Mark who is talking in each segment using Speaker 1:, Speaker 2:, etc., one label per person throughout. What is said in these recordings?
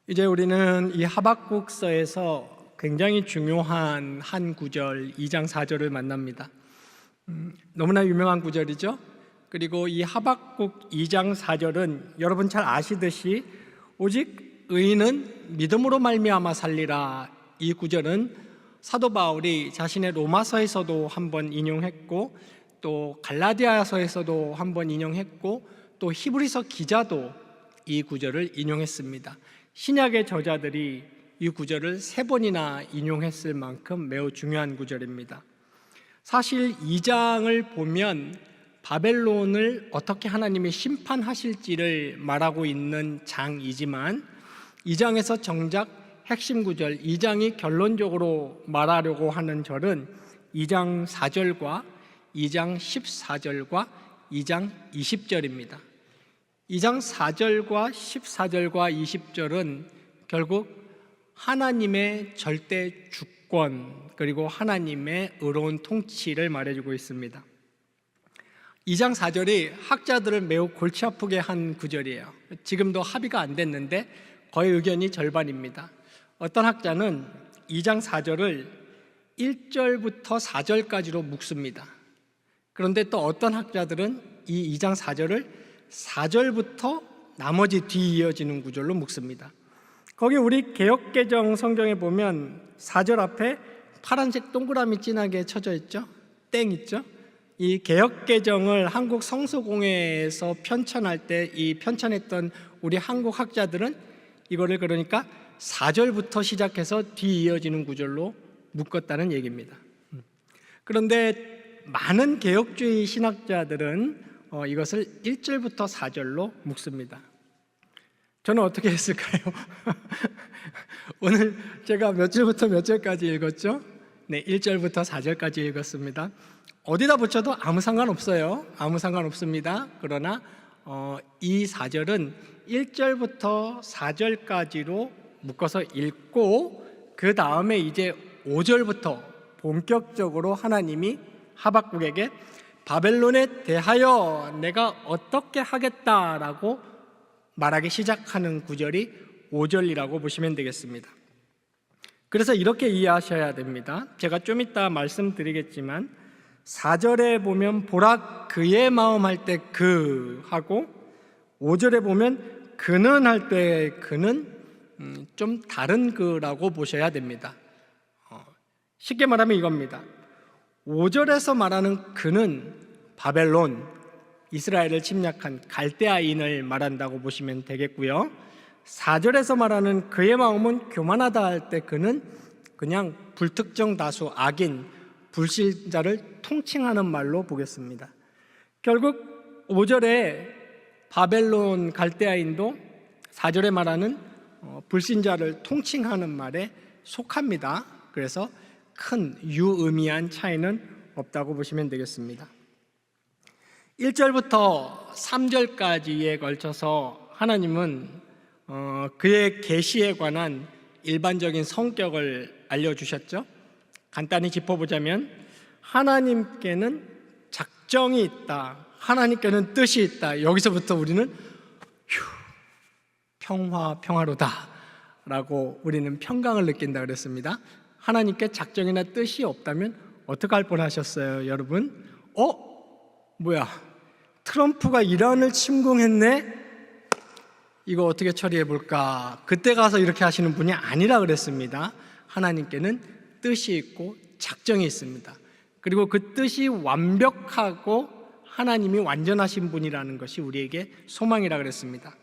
Speaker 1: 이제 우리는 이 하박국서에서 굉장히 중요한 한 구절 2장 4절을 만납니다. 너무나 유명한 구절이죠. 그리고 이 하박국 2장 4절은 여러분 잘 아시듯이 오직 의인은 믿음으로 말미암아 살리라. 이 구절은 사도 바울이 자신의 로마서에서도 한번 인용했고, 또 갈라디아서에서도 한번 인용했고, 또 히브리서 기자도 이 구절을 인용했습니다. 신약의 저자들이 이 구절을 3번이나 인용했을 만큼 매우 중요한 구절입니다. 사실 2장을 보면 바벨론을 어떻게 하나님이 심판하실지를 말하고 있는 장이지만 2장에서 정작 핵심 구절, 2장이 결론적으로 말하려고 하는 절은 2장 4절과 2장 14절과 2장 20절입니다. 2장 4절과 14절과 20절은 결국 하나님의 절대 주권 그리고 하나님의 의로운 통치를 말해주고 있습니다. 2장 4절이 학자들을 매우 골치 아프게 한 구절이에요. 지금도 합의가 안 됐는데 거의 의견이 절반입니다. 어떤 학자는 2장 4절을 1절부터 4절까지로 묶습니다. 그런데 또 어떤 학자들은 이 2장 4절을 4절부터 나머지 뒤 이어지는 구절로 묶습니다. 거기 우리 개역개정 성경에 보면 4절 앞에 파란색 동그라미 진하게 쳐져 있죠? 땡 있죠? 이 개역개정을 한국 성서공회에서 편찬할 때 이 편찬했던 우리 한국 학자들은 이거를 그러니까 4절부터 시작해서 뒤 이어지는 구절로 묶었다는 얘기입니다. 그런데 많은 개역주의 신학자들은 이것을 1절부터 4절로 묶습니다. 저는 어떻게 했을까요? 오늘 제가 몇 절부터 몇 절까지 읽었죠? 네, 1절부터 4절까지 읽었습니다. 어디다 붙여도 아무 상관없어요. 아무 상관없습니다. 그러나 이 4절은 1절부터 4절까지로 묶어서 읽고 그 다음에 이제 5절부터 본격적으로 하나님이 하박국에게 바벨론에 대하여 내가 어떻게 하겠다라고 말하기 시작하는 구절이 5절이라고 보시면 되겠습니다. 그래서 이렇게 이해하셔야 됩니다. 제가 좀 이따 말씀드리겠지만 4절에 보면 보라 그의 마음 할 때 그 하고 5절에 보면 그는 할 때 그는 좀 다른 그라고 보셔야 됩니다. 쉽게 말하면 이겁니다. 5절에서 말하는 그는 바벨론, 이스라엘을 침략한 갈대아인을 말한다고 보시면 되겠고요. 4절에서 말하는 그의 마음은 교만하다 할 때 그는 그냥 불특정 다수 악인, 불신자를 통칭하는 말로 보겠습니다. 결국 5절에 바벨론 갈대아인도 4절에 말하는 불신자를 통칭하는 말에 속합니다. 그래서 큰 유의미한 차이는 없다고 보시면 되겠습니다. 1절부터 3절까지에 걸쳐서 하나님은 그의 계시에 관한 일반적인 성격을 알려주셨죠. 간단히 짚어보자면 하나님께는 작정이 있다, 하나님께는 뜻이 있다. 여기서부터 우리는 평화로다 라고 우리는 평강을 느낀다 그랬습니다. 하나님께 작정이나 뜻이 없다면 어떡할 뻔하셨어요, 여러분? 뭐야, 트럼프가 이란을 침공했네? 이거 어떻게 처리해볼까? 그때 가서 이렇게 하시는 분이 아니라 그랬습니다. 하나님께는 뜻이 있고 작정이 있습니다. 그리고 그 뜻이 완벽하고 하나님이 완전하신 분이라는 것이 우리에게 소망이라 그랬습니다.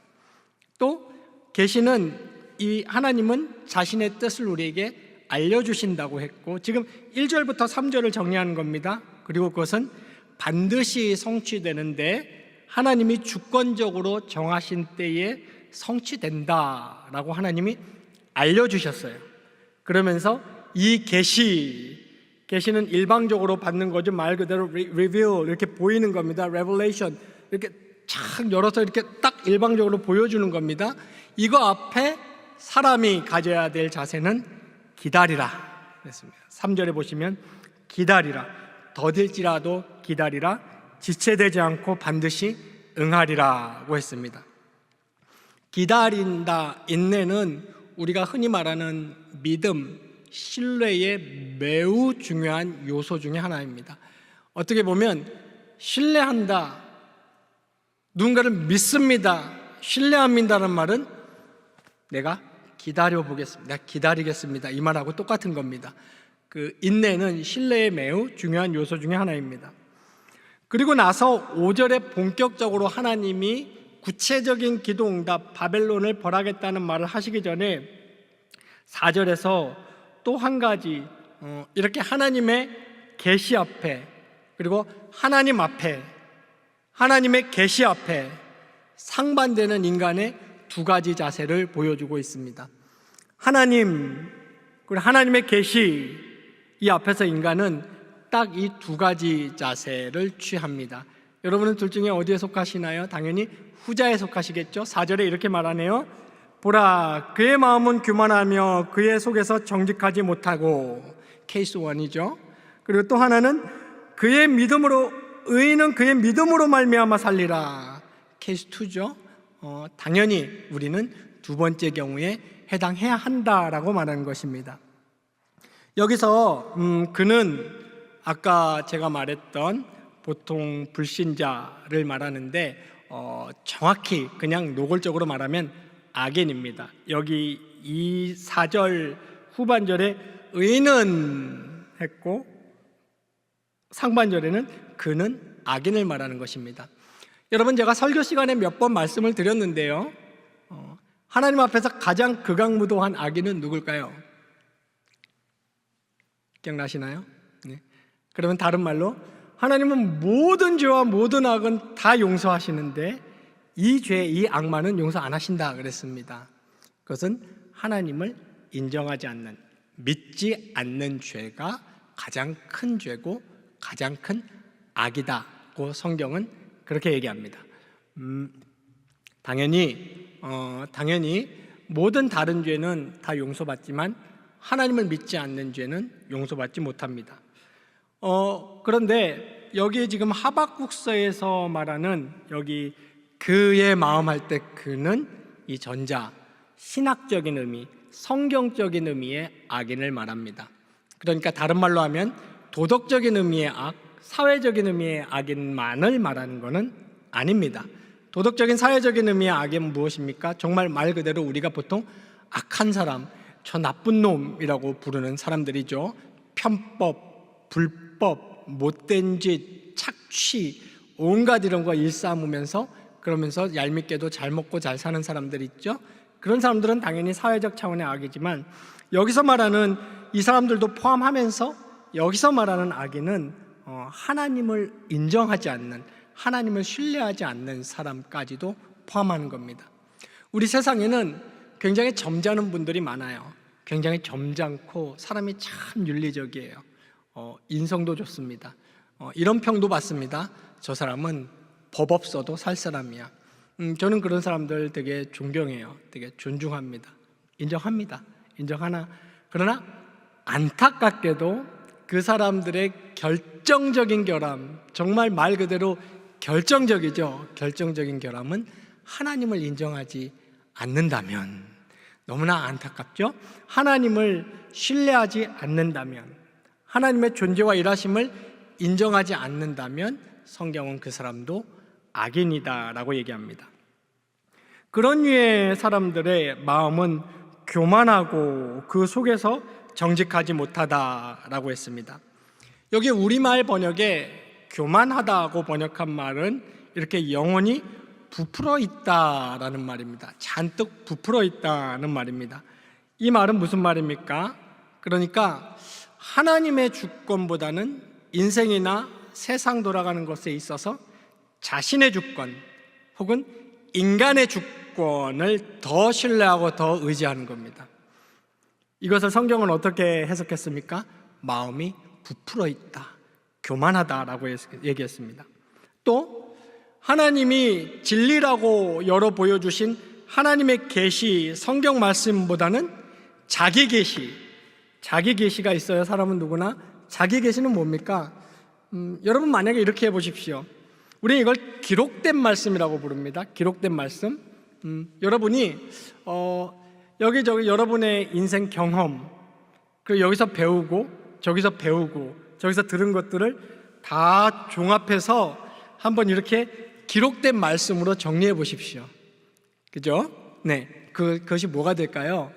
Speaker 1: 또 계시는 이 하나님은 자신의 뜻을 우리에게 알려주신다고 했고, 지금 1절부터 3절을 정리하는 겁니다. 그리고 그것은 반드시 성취되는데 하나님이 주권적으로 정하신 때에 성취된다라고 하나님이 알려주셨어요. 그러면서 이 계시는 일방적으로 받는 거죠. 말 그대로 reveal, 이렇게 보이는 겁니다. revelation, 이렇게 착 열어서 이렇게 딱 일방적으로 보여주는 겁니다. 이거 앞에 사람이 가져야 될 자세는 기다리라 그랬습니다. 3절에 보시면 기다리라, 더딜지라도 기다리라, 지체되지 않고 반드시 응하리라고 했습니다. 기다린다, 인내는 우리가 흔히 말하는 믿음, 신뢰의 매우 중요한 요소 중에 하나입니다. 어떻게 보면 신뢰한다, 누군가를 믿습니다, 신뢰합니다라는 말은 내가 기다려보겠습니다, 내가 기다리겠습니다, 이 말하고 똑같은 겁니다. 그 인내는 신뢰의 매우 중요한 요소 중에 하나입니다. 그리고 나서 5절에 본격적으로 하나님이 구체적인 기도응답, 바벨론을 벌하겠다는 말을 하시기 전에 4절에서 또 한 가지 이렇게 하나님의 계시 앞에, 그리고 하나님 앞에, 하나님의 계시 앞에 상반되는 인간의 두 가지 자세를 보여주고 있습니다. 하나님, 그리고 하나님의 계시, 이 앞에서 인간은 딱 이 두 가지 자세를 취합니다. 여러분은 둘 중에 어디에 속하시나요? 당연히 후자에 속하시겠죠? 4절에 이렇게 말하네요. 보라, 그의 마음은 교만하며 그의 속에서 정직하지 못하고, 케이스 1이죠. 그리고 또 하나는 그의 믿음으로, 의인은 그의 믿음으로 말미암아 살리라, 케이스 2죠. 당연히 우리는 두 번째 경우에 해당해야 한다라고 말하는 것입니다. 여기서 그는 아까 제가 말했던 보통 불신자를 말하는데 정확히 그냥 노골적으로 말하면 악인입니다. 여기 이 4절 후반절에 의인은 했고 상반절에는 그는 악인을 말하는 것입니다. 여러분, 제가 설교 시간에 몇 번 말씀을 드렸는데요, 하나님 앞에서 가장 극악무도한 악인은 누굴까요? 기억나시나요? 네. 그러면 다른 말로 하나님은 모든 죄와 모든 악은 다 용서하시는데 이 죄, 이 악만은 용서 안 하신다 그랬습니다. 그것은 하나님을 인정하지 않는, 믿지 않는 죄가 가장 큰 죄고 가장 큰 악이다고 성경은 그렇게 얘기합니다. 당연히 모든 다른 죄는 다 용서받지만 하나님을 믿지 않는 죄는 용서받지 못합니다. 그런데 여기 지금 하박국서에서 말하는 여기 그의 마음 할 때 그는 이 전자, 신학적인 의미, 성경적인 의미의 악인을 말합니다. 그러니까 다른 말로 하면 도덕적인 의미의 악, 사회적인 의미의 악인만을 말하는 것은 아닙니다. 도덕적인 사회적인 의미의 악은 무엇입니까? 정말 말 그대로 우리가 보통 악한 사람, 저 나쁜 놈이라고 부르는 사람들이죠. 편법, 불법, 못된 짓, 착취, 온갖 이런 거 일삼으면서, 그러면서 얄밉게도 잘 먹고 잘 사는 사람들 있죠. 그런 사람들은 당연히 사회적 차원의 악이지만 여기서 말하는 이 사람들도 포함하면서 여기서 말하는 악인은 하나님을 인정하지 않는, 하나님을 신뢰하지 않는 사람까지도 포함하는 겁니다. 우리 세상에는 굉장히 점잖은 분들이 많아요. 굉장히 점잖고 사람이 참 윤리적이에요. 인성도 좋습니다. 이런 평도 받습니다. 저 사람은 법 없어도 살 사람이야. 저는 그런 사람들 되게 존경해요. 되게 존중합니다. 인정하나 그러나 안타깝게도 그 사람들의 결정적인 결함, 정말 말 그대로 결정적이죠. 결정적인 결함은 하나님을 인정하지 않는다면, 너무나 안타깝죠. 하나님을 신뢰하지 않는다면, 하나님의 존재와 일하심을 인정하지 않는다면 성경은 그 사람도 악인이다라고 얘기합니다. 그런 류의 사람들의 마음은 교만하고 그 속에서 정직하지 못하다라고 했습니다. 여기 우리말 번역에 교만하다고 번역한 말은 이렇게 영혼이 부풀어 있다라는 말입니다. 잔뜩 부풀어 있다는 말입니다. 이 말은 무슨 말입니까? 그러니까 하나님의 주권보다는 인생이나 세상 돌아가는 것에 있어서 자신의 주권 혹은 인간의 주권을 더 신뢰하고 더 의지하는 겁니다. 이것을 성경은 어떻게 해석했습니까? 마음이 부풀어 있다, 교만하다라고 얘기했습니다. 또 하나님이 진리라고 열어 보여주신 하나님의 계시, 성경 말씀보다는 자기 계시가 있어요. 사람은 누구나. 자기 계시는 뭡니까? 여러분 만약에 이렇게 해보십시오. 우리는 이걸 기록된 말씀이라고 부릅니다. 기록된 말씀. 여러분이 여기저기 여러분의 인생 경험, 그리고 여기서 배우고 저기서 배우고 저기서 들은 것들을 다 종합해서 한번 이렇게 기록된 말씀으로 정리해 보십시오. 그죠? 네, 그것이 뭐가 될까요?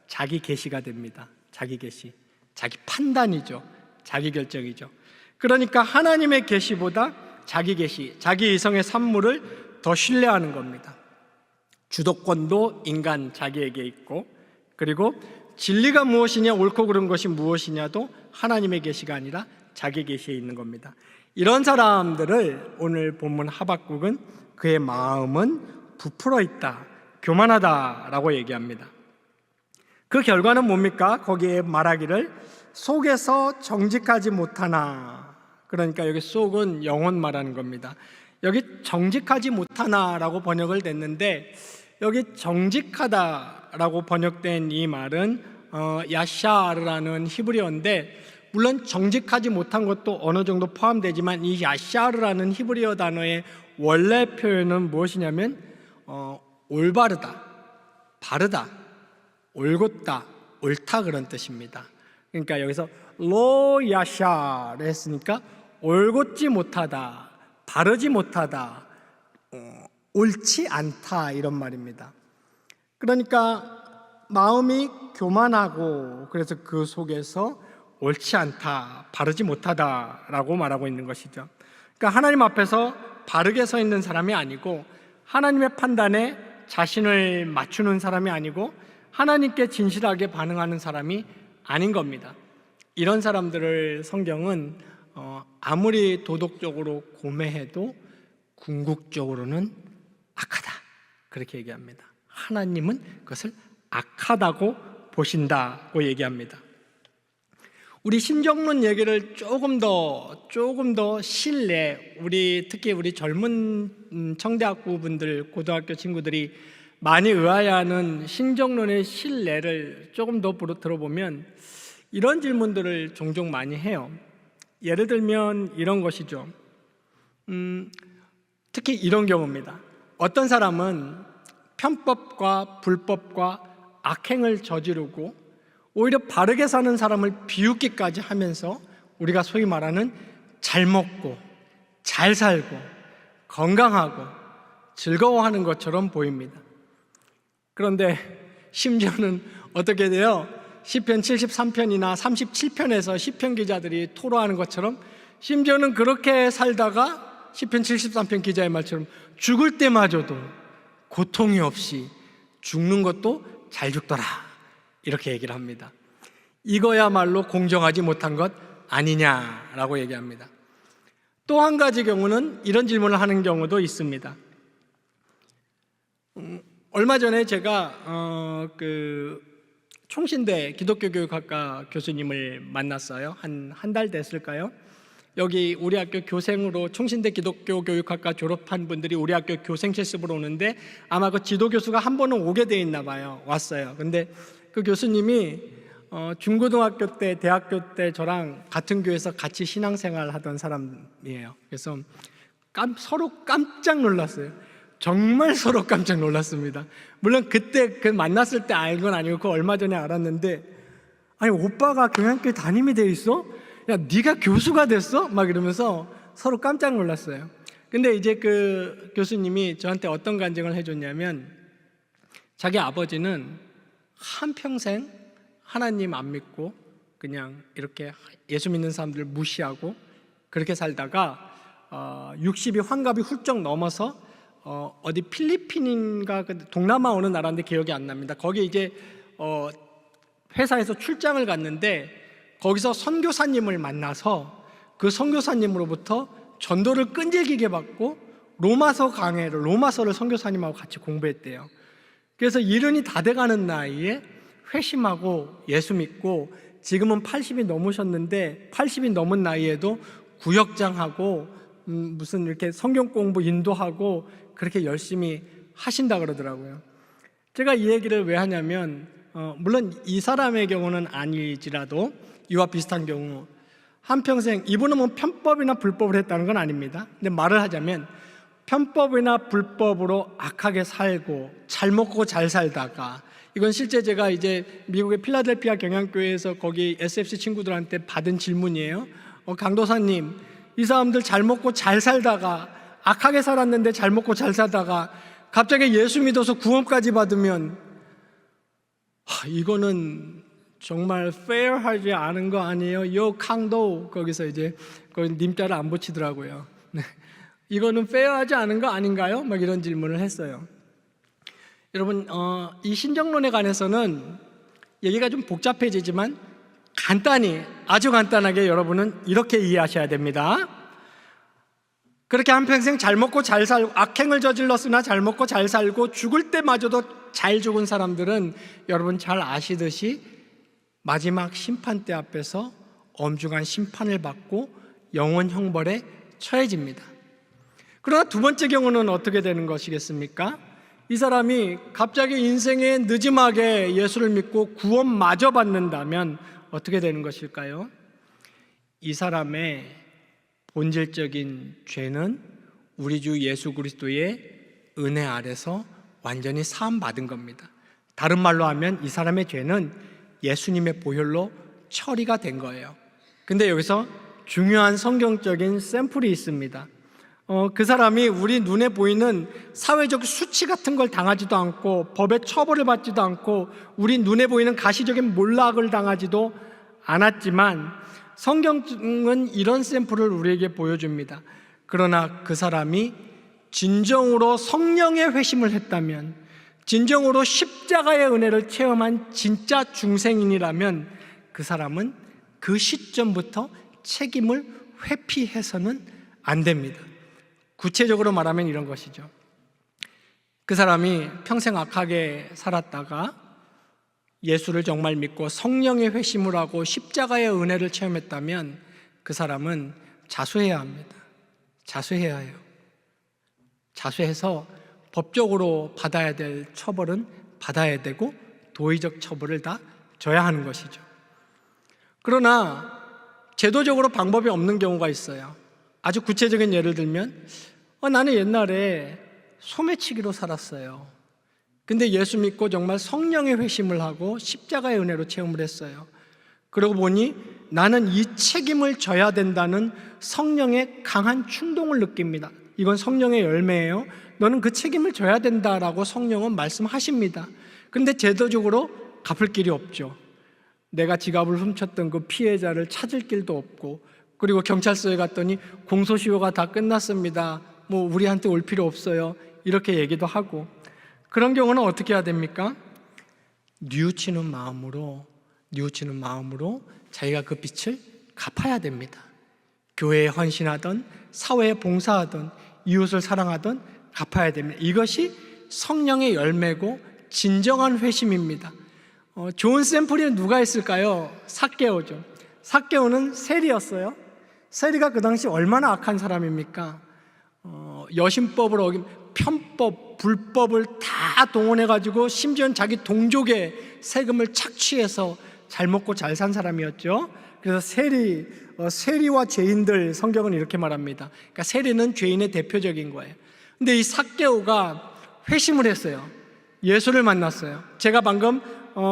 Speaker 1: 자기 계시가 됩니다. 자기 계시, 자기 판단이죠. 자기 결정이죠. 그러니까 하나님의 계시보다 자기 계시, 자기 이성의 산물을 더 신뢰하는 겁니다. 주도권도 인간 자기에게 있고, 그리고 진리가 무엇이냐, 옳고 그른 것이 무엇이냐도 하나님의 계시가 아니라 자기 계시에 있는 겁니다. 이런 사람들을 오늘 본문 하박국은 그의 마음은 부풀어 있다, 교만하다라고 얘기합니다. 그 결과는 뭡니까? 거기에 말하기를 속에서 정직하지 못하나. 그러니까 여기 속은 영혼 말하는 겁니다. 여기 정직하지 못하나라고 번역을 됐는데, 여기 정직하다라고 번역된 이 말은 야샤르라는 히브리어인데, 물론 정직하지 못한 것도 어느 정도 포함되지만 이 야샤르라는 히브리어 단어의 원래 표현은 무엇이냐면 올바르다, 바르다, 올곧다, 옳다, 그런 뜻입니다. 그러니까 여기서 로 야샤를 했으니까 올곧지 못하다, 바르지 못하다, 옳지 않다, 이런 말입니다. 그러니까 마음이 교만하고, 그래서 그 속에서 옳지 않다, 바르지 못하다라고 말하고 있는 것이죠. 그러니까 하나님 앞에서 바르게 서 있는 사람이 아니고, 하나님의 판단에 자신을 맞추는 사람이 아니고, 하나님께 진실하게 반응하는 사람이 아닌 겁니다. 이런 사람들을 성경은 아무리 도덕적으로 고매해도 궁극적으로는 악하다, 그렇게 얘기합니다. 하나님은 그것을 악하다고 보신다고 얘기합니다. 우리 심정론 얘기를 조금 더 실내, 특히 우리 젊은 청대학부 분들, 고등학교 친구들이 많이 의아해하는 신정론의 실내를 조금 더 들어보면 이런 질문들을 종종 많이 해요. 예를 들면 이런 것이죠. 특히 이런 경우입니다. 어떤 사람은 편법과 불법과 악행을 저지르고 오히려 바르게 사는 사람을 비웃기까지 하면서 우리가 소위 말하는 잘 먹고 잘 살고 건강하고 즐거워하는 것처럼 보입니다. 그런데 심지어는 어떻게 돼요? 시편 73편이나 37편에서 시편 기자들이 토로하는 것처럼 심지어는 그렇게 살다가 시편 73편 기자의 말처럼 죽을 때마저도 고통이 없이 죽는 것도 잘 죽더라, 이렇게 얘기를 합니다. 이거야말로 공정하지 못한 것 아니냐라고 얘기합니다. 또 한 가지 경우는 이런 질문을 하는 경우도 있습니다. 얼마 전에 제가 총신대 기독교교육학과 교수님을 만났어요. 한 달 됐을까요? 여기 우리 학교 교생으로 총신대 기독교교육학과 졸업한 분들이 우리 학교 교생 실습으로 오는데 아마 그 지도교수가 한 번은 오게 돼 있나 봐요. 왔어요. 근데 그 교수님이 중고등학교 때, 대학교 때 저랑 같은 교회에서 같이 신앙생활 하던 사람이에요. 그래서 서로 깜짝 놀랐어요. 정말 서로 깜짝 놀랐습니다. 물론 그때 만났을 때 알 건 아니고 그 얼마 전에 알았는데, 아니 오빠가 경양교회 담임이 돼 있어? 야 네가 교수가 됐어? 막 이러면서 서로 깜짝 놀랐어요. 근데 이제 그 교수님이 저한테 어떤 간증을 해줬냐면, 자기 아버지는 한평생 하나님 안 믿고 그냥 이렇게 예수 믿는 사람들 무시하고 그렇게 살다가 60이 환갑이 훌쩍 넘어서 어디 필리핀인가 동남아 어느 나라인데 기억이 안 납니다. 거기 이제 회사에서 출장을 갔는데 거기서 선교사님을 만나서 그 선교사님으로부터 전도를 끈질기게 받고 로마서를 선교사님하고 같이 공부했대요. 그래서 70이 다 돼가는 나이에 회심하고 예수 믿고 지금은 80이 넘으셨는데 80이 넘은 나이에도 구역장하고 무슨 이렇게 성경 공부 인도하고 그렇게 열심히 하신다 그러더라고요. 제가 이 얘기를 왜 하냐면 물론 이 사람의 경우는 아니지라도 이와 비슷한 경우 한평생, 이분은 뭐 편법이나 불법을 했다는 건 아닙니다. 근데 말을 하자면 편법이나 불법으로 악하게 살고 잘 먹고 잘 살다가, 이건 실제 제가 이제 미국의 필라델피아 경양교회에서 거기 SFC 친구들한테 받은 질문이에요. 강도사님, 이 사람들 잘 먹고 잘 살다가, 악하게 살았는데 잘 먹고 잘 살다가 갑자기 예수 믿어서 구원까지 받으면 이거는 정말 페어하지 않은 거 아니에요? 요 강도, 거기서 이제 거기 님자를 안 붙이더라고요. 네. 이거는 페어하지 않은 거 아닌가요? 막 이런 질문을 했어요. 여러분, 이 신정론에 관해서는 얘기가 좀 복잡해지지만 간단히, 아주 간단하게 여러분은 이렇게 이해하셔야 됩니다. 그렇게 한평생 잘 먹고 잘 살고, 악행을 저질렀으나 잘 먹고 잘 살고 죽을 때마저도 잘 죽은 사람들은 여러분 잘 아시듯이 마지막 심판대 앞에서 엄중한 심판을 받고 영원 형벌에 처해집니다. 그러나 두 번째 경우는 어떻게 되는 것이겠습니까? 이 사람이 갑자기 인생에 늦음하게 예수를 믿고 구원마저 받는다면 어떻게 되는 것일까요? 이 사람의 본질적인 죄는 우리 주 예수 그리스도의 은혜 아래서 완전히 사함받은 겁니다. 다른 말로 하면 이 사람의 죄는 예수님의 보혈로 처리가 된 거예요. 근데 여기서 중요한 성경적인 샘플이 있습니다. 그 사람이 우리 눈에 보이는 사회적 수치 같은 걸 당하지도 않고 법의 처벌을 받지도 않고 우리 눈에 보이는 가시적인 몰락을 당하지도 않았지만 성경은 이런 샘플을 우리에게 보여줍니다. 그러나 그 사람이 진정으로 성령의 회심을 했다면, 진정으로 십자가의 은혜를 체험한 진짜 중생인이라면 그 사람은 그 시점부터 책임을 회피해서는 안 됩니다. 구체적으로 말하면 이런 것이죠. 그 사람이 평생 악하게 살았다가 예수를 정말 믿고 성령의 회심을 하고 십자가의 은혜를 체험했다면 그 사람은 자수해야 합니다. 자수해야 해요. 자수해서 법적으로 받아야 될 처벌은 받아야 되고 도의적 처벌을 다 져야 하는 것이죠. 그러나 제도적으로 방법이 없는 경우가 있어요. 아주 구체적인 예를 들면 나는 옛날에 소매치기로 살았어요. 근데 예수 믿고 정말 성령의 회심을 하고 십자가의 은혜로 체험을 했어요. 그러고 보니 나는 이 책임을 져야 된다는 성령의 강한 충동을 느낍니다. 이건 성령의 열매예요. 너는 그 책임을 져야 된다라고 성령은 말씀하십니다. 근데 제도적으로 갚을 길이 없죠. 내가 지갑을 훔쳤던 그 피해자를 찾을 길도 없고, 그리고 경찰서에 갔더니 공소시효가 다 끝났습니다. 뭐 우리한테 올 필요 없어요. 이렇게 얘기도 하고. 그런 경우는 어떻게 해야 됩니까? 뉘우치는 마음으로 자기가 그 빚을 갚아야 됩니다. 교회에 헌신하던, 사회에 봉사하던, 이웃을 사랑하던 갚아야 됩니다. 이것이 성령의 열매고 진정한 회심입니다. 좋은 샘플이 누가 있을까요? 삭개오죠. 삭개오는 세리였어요. 세리가 그 당시 얼마나 악한 사람입니까? 여신법을 어긴 편법, 불법을 다 동원해가지고 심지어는 자기 동족의 세금을 착취해서 잘 먹고 잘 산 사람이었죠. 그래서 세리와 죄인들, 성경은 이렇게 말합니다. 그러니까 세리는 죄인의 대표적인 거예요. 근데 이 삭개오가 회심을 했어요. 예수를 만났어요. 제가 방금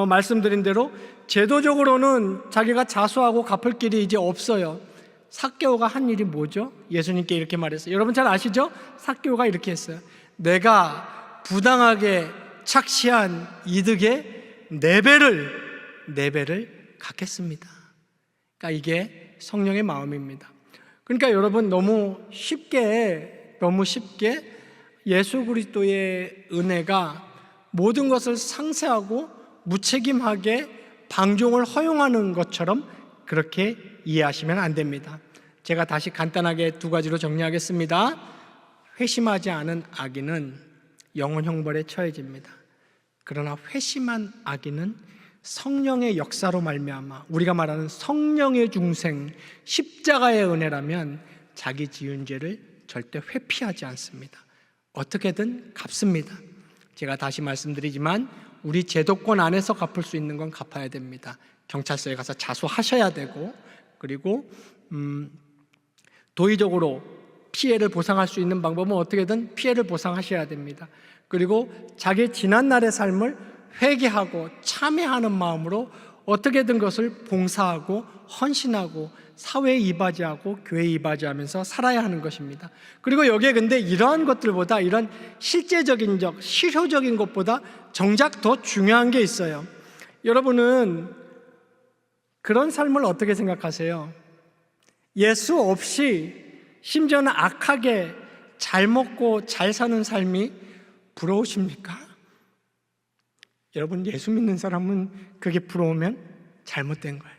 Speaker 1: 말씀드린 대로 제도적으로는 자기가 자수하고 갚을 길이 이제 없어요. 삭개오가 한 일이 뭐죠? 예수님께 이렇게 말했어요. 여러분 잘 아시죠? 삭개오가 이렇게 했어요. 내가 부당하게 착취한 이득의 4배를 갚겠습니다. 그러니까 이게 성령의 마음입니다. 그러니까 여러분 너무 쉽게 예수 그리스도의 은혜가 모든 것을 상세하고 무책임하게 방종을 허용하는 것처럼 그렇게 이해하시면 안 됩니다. 제가 다시 간단하게 2가지로 정리하겠습니다. 회심하지 않은 악인은 영원 형벌에 처해집니다. 그러나 회심한 악인은 성령의 역사로 말미암아 우리가 말하는 성령의 중생, 십자가의 은혜라면 자기 지은 죄를 절대 회피하지 않습니다. 어떻게든 갚습니다. 제가 다시 말씀드리지만 우리 제도권 안에서 갚을 수 있는 건 갚아야 됩니다. 경찰서에 가서 자수하셔야 되고, 그리고 도의적으로 피해를 보상할 수 있는 방법은 어떻게든 피해를 보상하셔야 됩니다. 그리고 자기 지난날의 삶을 회개하고 참회하는 마음으로 어떻게든 그것을 봉사하고 헌신하고 사회에 이바지하고 교회에 이바지하면서 살아야 하는 것입니다. 그리고 여기에 근데 이러한 것들보다, 이런 실제적인 실효적인 것보다 정작 더 중요한 게 있어요. 여러분은 그런 삶을 어떻게 생각하세요? 예수 없이 심지어는 악하게 잘 먹고 잘 사는 삶이 부러우십니까? 여러분, 예수 믿는 사람은 그게 부러우면 잘못된 거예요.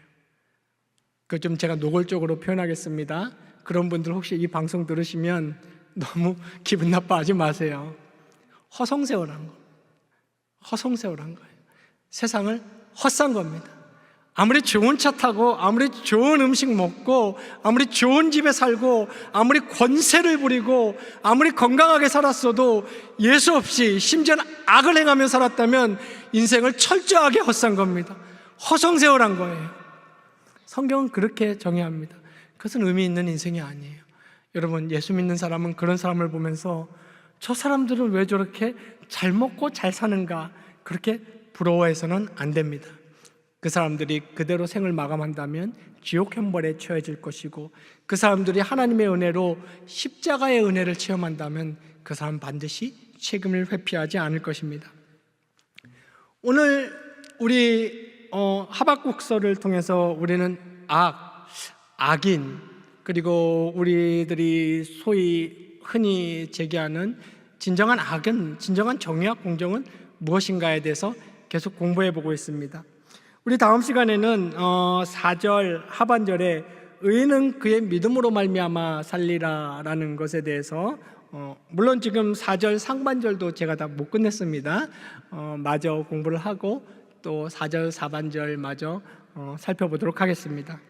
Speaker 1: 그 좀 제가 노골적으로 표현하겠습니다. 그런 분들 혹시 이 방송 들으시면 너무 기분 나빠하지 마세요. 허송세월한 거, 허송세월한 거예요. 세상을 헛산 겁니다. 아무리 좋은 차 타고, 아무리 좋은 음식 먹고, 아무리 좋은 집에 살고, 아무리 권세를 부리고, 아무리 건강하게 살았어도 예수 없이 심지어는 악을 행하며 살았다면 인생을 철저하게 헛산 겁니다. 허송세월한 거예요. 성경은 그렇게 정의합니다. 그것은 의미 있는 인생이 아니에요. 여러분, 예수 믿는 사람은 그런 사람을 보면서 저 사람들은 왜 저렇게 잘 먹고 잘 사는가, 그렇게 부러워해서는 안 됩니다. 그 사람들이 그대로 생을 마감한다면 지옥 형벌에 처해질 것이고, 그 사람들이 하나님의 은혜로 십자가의 은혜를 체험한다면 그 사람 반드시 책임을 회피하지 않을 것입니다. 오늘 우리 하박국서를 통해서 우리는 악인, 그리고 우리들이 소위 흔히 제기하는 진정한 악은, 진정한 정의와 공정은 무엇인가에 대해서 계속 공부해 보고 있습니다. 우리 다음 시간에는 4절 하반절에 의인은 그의 믿음으로 말미암아 살리라 라는 것에 대해서 물론 지금 4절 상반절도 제가 다 못 끝냈습니다. 마저 공부를 하고 또 4절 4반절 마저 살펴보도록 하겠습니다.